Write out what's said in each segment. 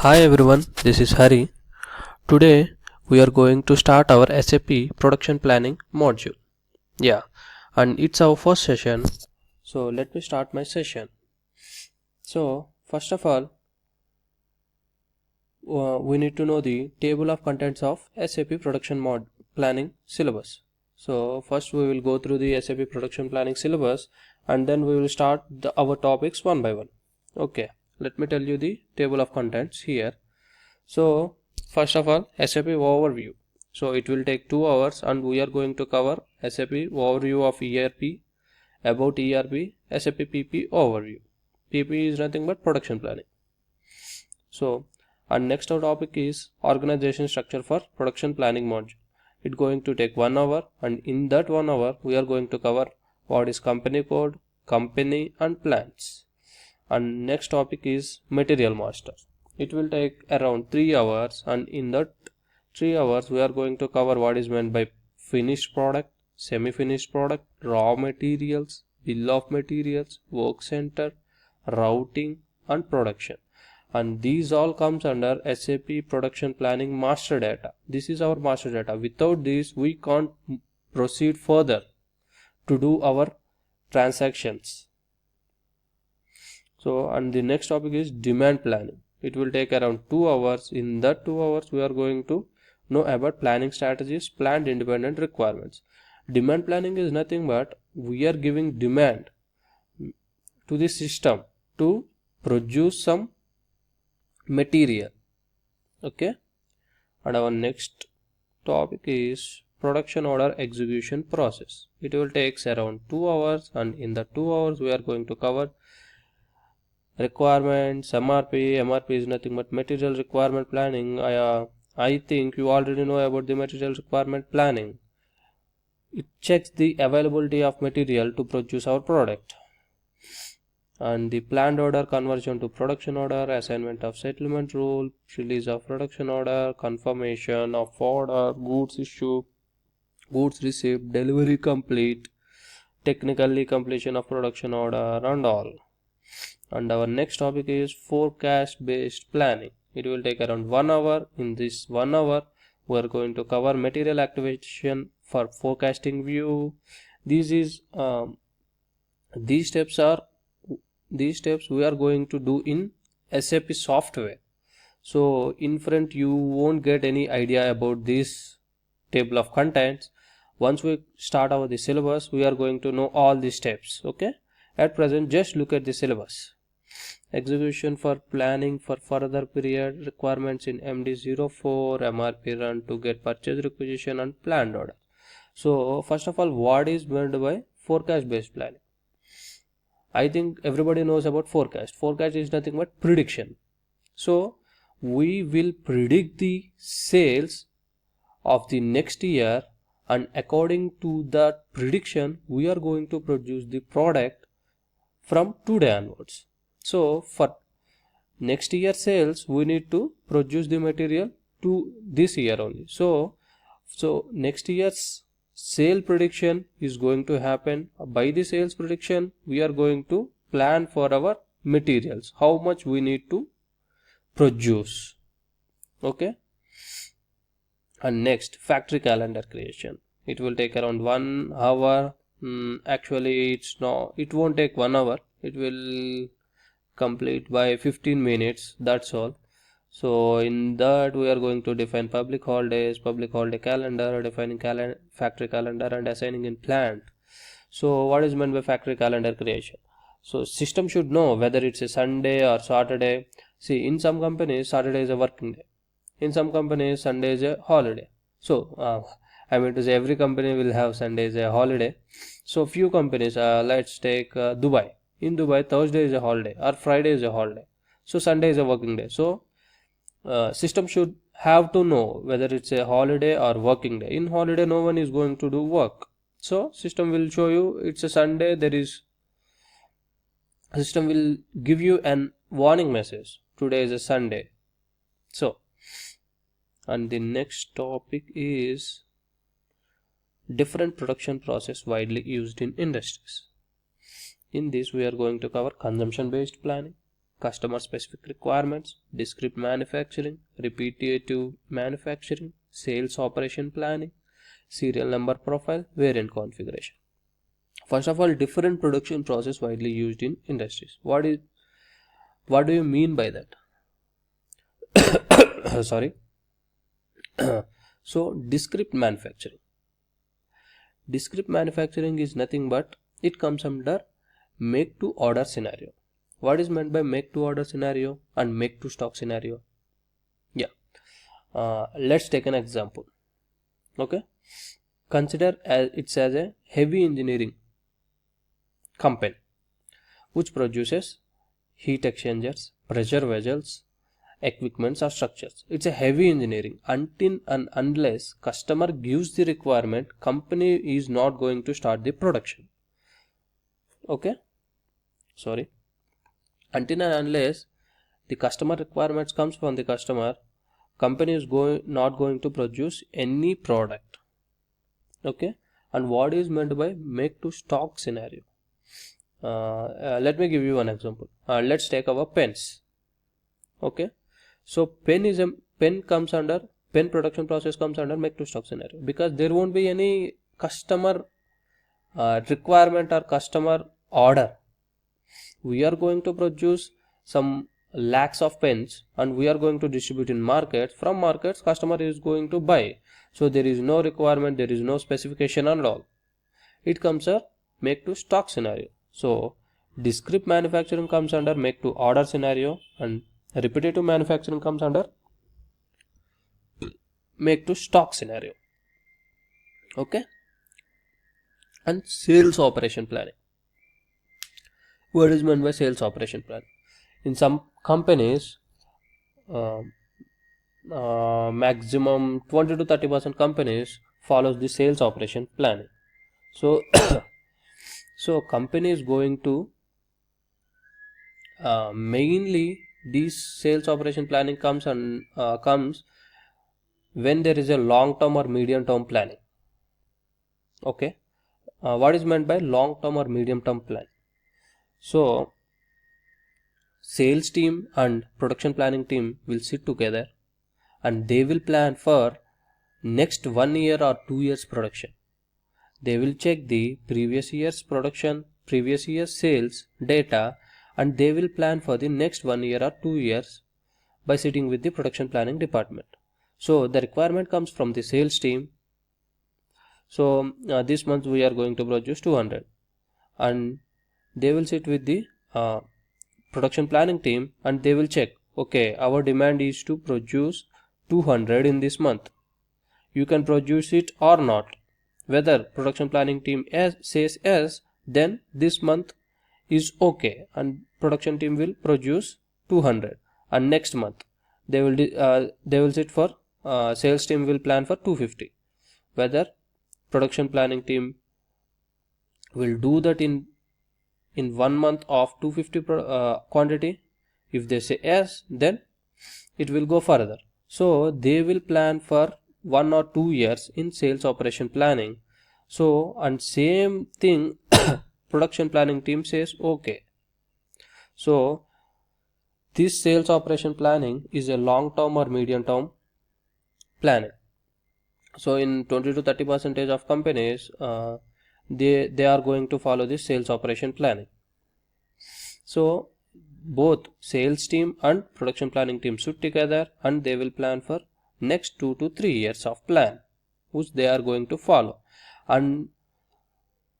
Hi everyone, this is Hari. Today we are going to start our SAP production planning module. Yeah, and it's our first session. So let me start my session. So first of all, we need to know the table of contents of SAP production mod planning syllabus. So first we will go through the SAP production planning syllabus and then we will start our topics one by one. Okay, let me tell you the table of contents here. So first of all, SAP overview. So it will take 2 hours and we are going to cover SAP overview of ERP, about ERP, SAP PP overview. PP is nothing but production planning. So and next our topic is organization structure for production planning module. It's going to take 1 hour and in that 1 hour we are going to cover what is company code, company and plants. And next topic is material master. It will take around 3 hours and in that 3 hours we are going to cover what is meant by finished product, semi-finished product, raw materials, bill of materials, work center, routing and production. And these all comes under SAP production planning master data. This is our master data. Without this we can't proceed further to do our transactions. So and the next topic is demand planning. It will take around 2 hours. In that 2 hours we are going to know about planning strategies, planned independent requirements. Demand planning is nothing but we are giving demand to the system to produce some material. Okay, and our next topic is production order execution process. It will take around 2 hours and in the 2 hours we are going to cover requirements, MRP is nothing but material requirement planning. I think you already know about the material requirement planning. It checks the availability of material to produce our product. And the planned order conversion to production order, assignment of settlement rule, release of production order, confirmation of order, goods issue, goods received, delivery complete, technically completion of production order and all. And our next topic is forecast based planning. It will take around 1 hour. In this 1 hour we are going to cover material activation for forecasting view. These steps we are going to do in SAP software. So in front you won't get any idea about this table of contents. Once we start our the syllabus we are going to know all these steps. Okay, at present just look at the syllabus. Execution for planning for further period, requirements in MD04, MRP run to get purchase requisition and planned order. So first of all, what is meant by forecast based planning? I think everybody knows about forecast. Forecast is nothing but prediction. So we will predict the sales of the next year and according to that prediction we are going to produce the product from today onwards. So for next year sales we need to produce the material to this year only. So next year's sale prediction is going to happen. By the sales prediction we are going to plan for our materials, how much we need to produce. Okay, and next factory calendar creation. It will take around 1 hour. Actually it won't take 1 hour. It will complete by 15 minutes, that's all. So in that we are going to define public holidays, public holiday calendar, defining factory calendar and assigning in plant. So what is meant by factory calendar creation? So system should know whether it's a Sunday or Saturday. See, in some companies Saturday is a working day, in some companies Sunday is a holiday. So I mean to say every company will have Sunday as a holiday. So few companies, let's take Dubai. In Dubai Thursday is a holiday or Friday is a holiday, so Sunday is a working day. So system should have to know whether it's a holiday or working day. In holiday no one is going to do work, so system will show you it's a Sunday. System will give you an warning message, today is a Sunday. So and the next topic is different production process widely used in industries. In this we are going to cover consumption based planning, customer specific requirements, discrete manufacturing, repetitive manufacturing, sales operation planning, serial number profile, variant configuration. First of all, different production process widely used in industries. What do you mean by that? Sorry. So discrete manufacturing. Discrete manufacturing is nothing but it comes under make to order scenario. What is meant by make to order scenario and make to stock scenario? Yeah. Let's take an example. Okay. Consider it's as a heavy engineering company which produces heat exchangers, pressure vessels, equipments or structures. It's a heavy engineering. Until and unless customer gives the requirement, company is not going to start the production. Okay, sorry. Until and unless the customer requirements comes from the customer, company is not going to produce any product. Okay, and what is meant by make to stock scenario? Let me give you one example. Let's take our pens. Okay, so pen production process comes under make to stock scenario, because there won't be any customer requirement or customer order. We are going to produce some lakhs of pens and we are going to distribute in markets. From markets, customer is going to buy. So there is no requirement, there is no specification and all. It comes a make to stock scenario. So discrete manufacturing comes under make to order scenario, and repetitive manufacturing comes under make to stock scenario. Okay, and sales operation planning. What is meant by sales operation plan? In some companies, maximum 20 to 30% companies follows the sales operation planning. So so company is going to mainly this sales operation planning comes when there is a long term or medium term planning. Okay, what is meant by long term or medium term plan? So sales team and production planning team will sit together and they will plan for next 1 year or 2 years production. They will check the previous year's production, previous year's sales data, and they will plan for the next 1 year or 2 years by sitting with the production planning department. So the requirement comes from the sales team. So this month we are going to produce 200, and they will sit with the production planning team and they will check, okay, our demand is to produce 200 in this month. You can produce it or not. Whether production planning team says yes, then this month is okay and production team will produce 200, and next month they will sit for sales team will plan for 250. Whether production planning team will do that in 1 month of 250 quantity, if they say yes, then it will go further. So they will plan for 1 or 2 years in sales operation planning. So, and same thing production planning team says okay. So this sales operation planning is a long term or medium term planning. So in 20 to 30% of companies, they are going to follow this sales operation planning. So both sales team and production planning team sit together and they will plan for next 2 to 3 years of plan which they are going to follow, and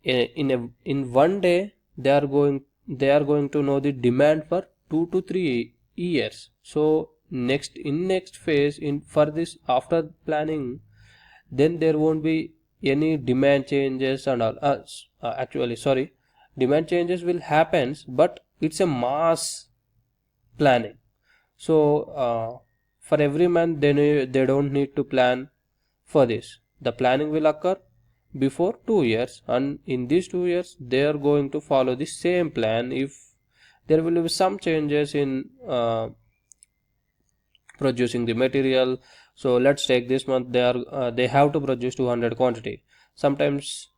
in 1 day they are going to know the demand for 2 to 3 years. So next phase for this after planning, then there won't be any demand changes and all. Actually, sorry, demand changes will happen, but it's a mass planning. So for every month they don't need to plan for this. The planning will occur before 2 years, and in these 2 years they are going to follow the same plan. If there will be some changes in producing the material, so let's take this month they have to produce 200 quantity. Sometimes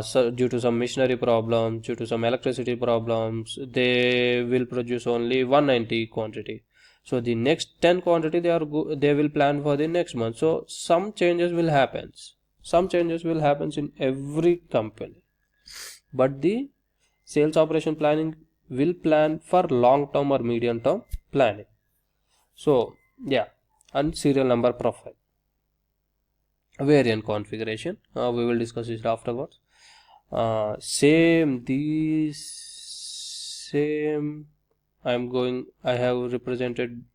so due to some machinery problems, due to some electricity problems, they will produce only 190 quantity. So the next 10 quantity they will plan for the next month. So some changes will happen. Some changes will happen in every company, but the sales operation planning will plan for long term or medium term planning. So yeah, and serial number profile, variant configuration, we will discuss it afterwards. Same I have represented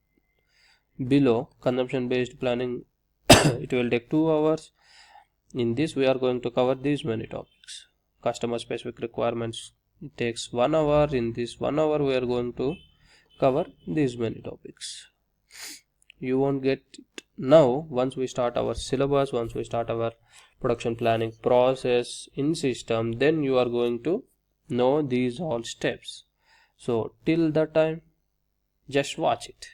below. Consumption based planning it will take 2 hours. In this we are going to cover these many topics. Customer specific requirements, it takes 1 hour. In this 1 hour we are going to cover these many topics. You won't get it now. Once we start our syllabus, once we start our production planning process in system, then you are going to know these all steps. So till that time, just watch it.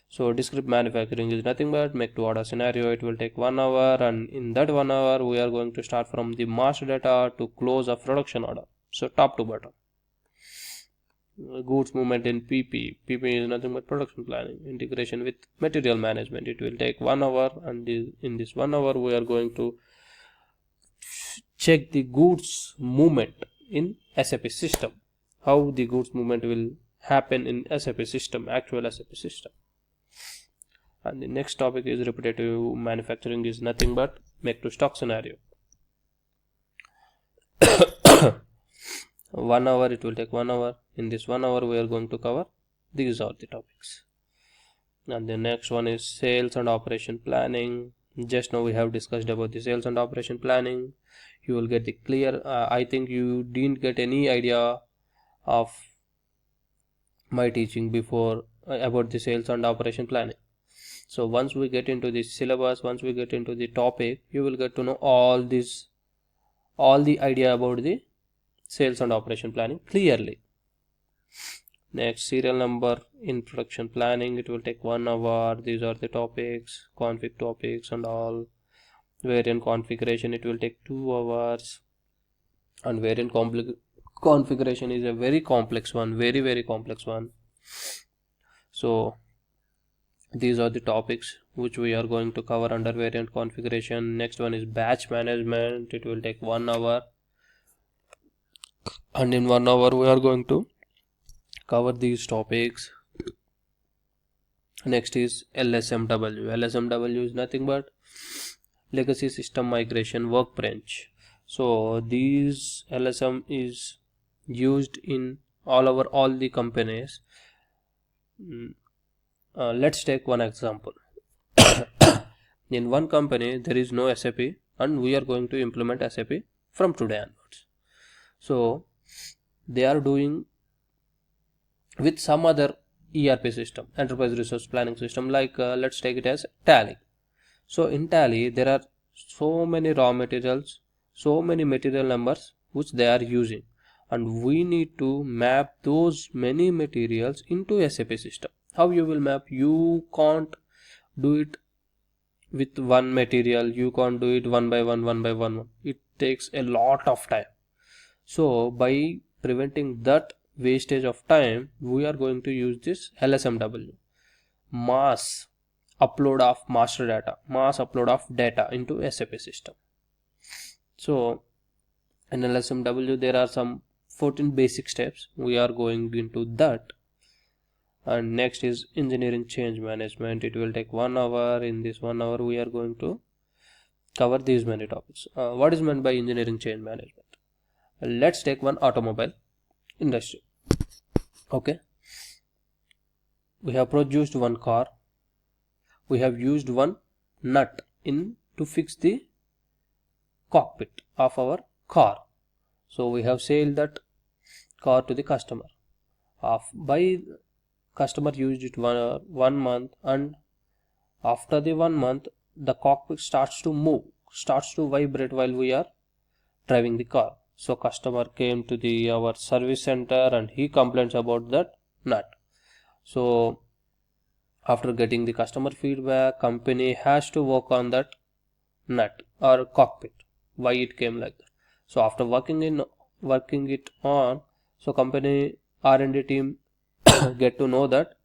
So discrete manufacturing is nothing but make to order scenario. It will take 1 hour, and in that 1 hour we are going to start from the master data to close a production order. So top to bottom. Goods movement in PP. PP is nothing but production planning. Integration with material management. It will take 1 hour, and in this 1 hour we are going to check the goods movement in SAP system. How the goods movement will happen in SAP system, actual SAP system. And the next topic is repetitive manufacturing is nothing but make to stock scenario. 1 hour, it will take 1 hour. In this 1 hour we are going to cover these are the topics. And the next one is sales and operation planning. Just now we have discussed about the sales and operation planning. You will get the clear, I think you didn't get any idea of my teaching before about the sales and operation planning. So once we get into the syllabus, once we get into the topic, you will get to know all the idea about the sales and operation planning clearly. Next, serial number in production planning, it will take 1 hour. These are the topics, config topics and all. Variant configuration, it will take 2 hours. And variant configuration is a very complex one, very complex one. So these are the topics which we are going to cover under variant configuration. Next one is batch management. It will take 1 hour, and in 1 hour we are going to cover these topics. Next is LSMW. LSMW is nothing but legacy system migration workbench. So these LSM is used in all the companies. Let's take one example. In one company there is no SAP, and we are going to implement SAP from today onwards. So they are doing with some other ERP system, enterprise resource planning system, like let's take it as Tally. So in Tally there are so many raw materials, so many material numbers which they are using, and we need to map those many materials into SAP system. How you will map? You can't do it with one material, you can't do it one by one. It takes a lot of time. So by preventing that wastage of time, we are going to use this LSMW, mass upload of master data, mass upload of data into SAP system. So in LSMW there are some 14 basic steps. We are going into that. And next is engineering change management. It will take 1 hour. In this 1 hour we are going to cover these many topics. What is meant by engineering change management? Let's take one automobile industry. Okay, we have produced one car. We have used one nut in to fix the cockpit of our car. So we have sold that car to the customer. By customer used it one month, and after the 1 month the cockpit starts to move, starts to vibrate while we are driving the car. So customer came to our service center and he complains about that nut. So after getting the customer feedback, company has to work on that nut or cockpit. why it came like that. So after working it on, so company R&D team get to know that